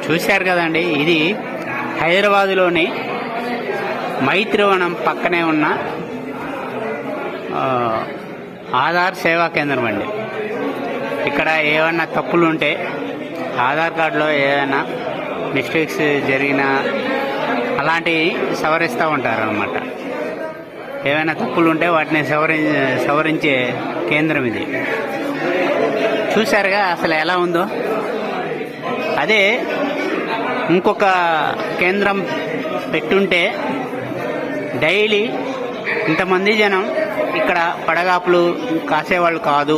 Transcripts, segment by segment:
చూశారు కదండి, ఇది హైదరాబాదులోని మైత్రివనం పక్కనే ఉన్న ఆధార్ సేవా కేంద్రం అండి. ఇక్కడ ఏమన్నా తప్పులు ఉంటే ఆధార్ కార్డులో ఏదైనా మిస్టేక్స్ జరిగినా అలాంటివి సవరిస్తూ ఉంటారు అన్నమాట. ఏమైనా తప్పులు ఉంటే వాటిని సవరించే కేంద్రం ఇది. చూశారుగా అసలు ఎలా ఉందో. అదే ఇంకొక కేంద్రం పెట్టుంటే డైలీ ఇంతమంది జనం ఇక్కడ పడగాపులు కాసేవాళ్ళు కాదు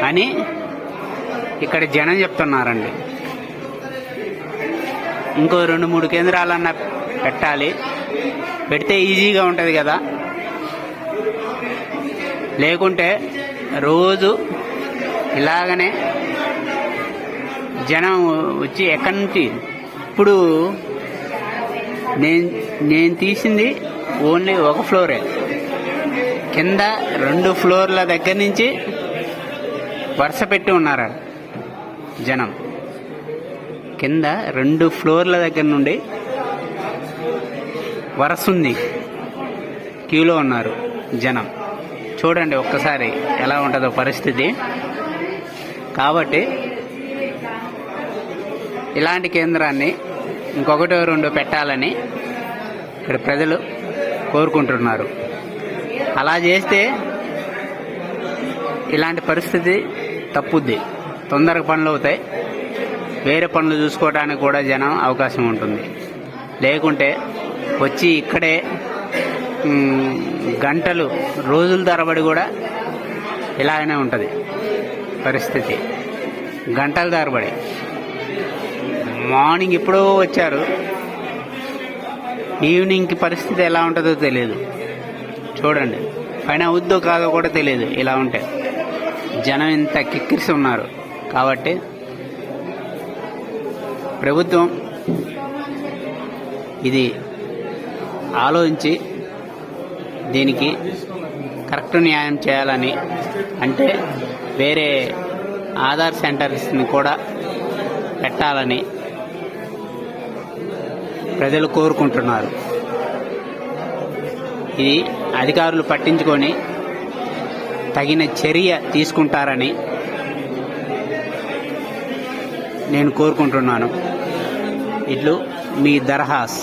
అని ఇక్కడ జనం చెప్తున్నారండి. ఇంకో 2-3 కేంద్రాలన్నా పెట్టాలి, పెడితే ఈజీగా ఉంటుంది కదా. లేకుంటే రోజు ఇలాగనే జనం వచ్చి ఎక్కడి నుంచి. ఇప్పుడు నేను తీసింది ఓన్లీ ఒక ఫ్లోరే, కింద 2 ఫ్లోర్ల దగ్గర నుంచి వరుస పెట్టి ఉన్నారు జనం. కింద 2 ఫ్లోర్ల దగ్గర నుండి వరుస ఉంది, క్యూలో ఉన్నారు జనం. చూడండి ఒక్కసారి ఎలా ఉంటుందో పరిస్థితి. కాబట్టి ఇలాంటి కేంద్రాన్ని ఇంకొకటో 2 పెట్టాలని ఇక్కడ ప్రజలు కోరుకుంటున్నారు. అలా చేస్తే ఇలాంటి పరిస్థితి తప్పుద్ది, తొందరగా పనులు అవుతాయి, వేరే పనులు చూసుకోవడానికి కూడా జనం అవకాశం ఉంటుంది. లేకుంటే వచ్చి ఇక్కడే గంటలు రోజుల తరబడి కూడా ఇలాగనే ఉంటుంది పరిస్థితి. గంటల తరబడి మార్నింగ్ ఎప్పుడో వచ్చారు, ఈవినింగ్కి పరిస్థితి ఎలా ఉంటుందో తెలియదు. చూడండి పైన అవుద్దో కాదో కూడా తెలియదు ఇలా ఉంటే. జనం ఇంత కిక్కిరిసి ఉన్నారు. కాబట్టి ప్రభుత్వం ఇది ఆలోచించి దీనికి కరెక్ట్ న్యాయం చేయాలని, అంటే వేరే ఆధార్ సెంటర్స్ని కూడా పెట్టాలని ప్రజలు కోరుకుంటున్నారు. ఇది అధికారులు పట్టించుకొని తగిన చర్య తీసుకుంటారని నేను కోరుకుంటున్నాను. ఇట్లు మీ దర్హాస్.